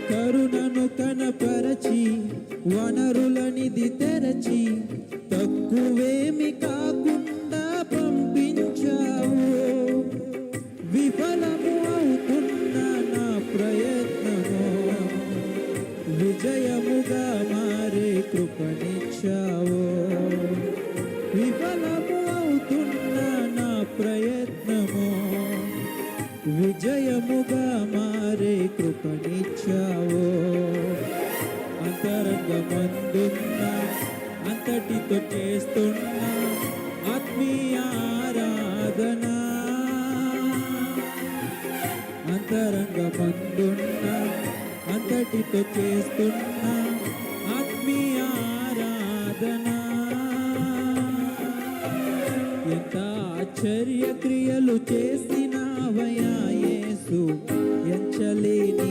కరుణను కనపరచి వనరులనిది తెరచి తక్కువేమి కాకుండా పంపించావు. విఫలము అవుతున్న నా ప్రయత్నము విజయముగా మారే కృపనిచ్చావు. విఫలము అవుతున్న నా ప్రయత్నము విజయముగా మారే కృపనిచ్చావు. అంతరంగమందున్న అంతటితో చేస్తున్న ఆత్మీయ ఆరాధన, అంతరంగమందున్న అంతటితో చేస్తున్న ఆత్మీయ ఆరాధన. ఎంత ఆశ్చర్య క్రియలు చేసినావయ్యా యేసు, ఎంచలేని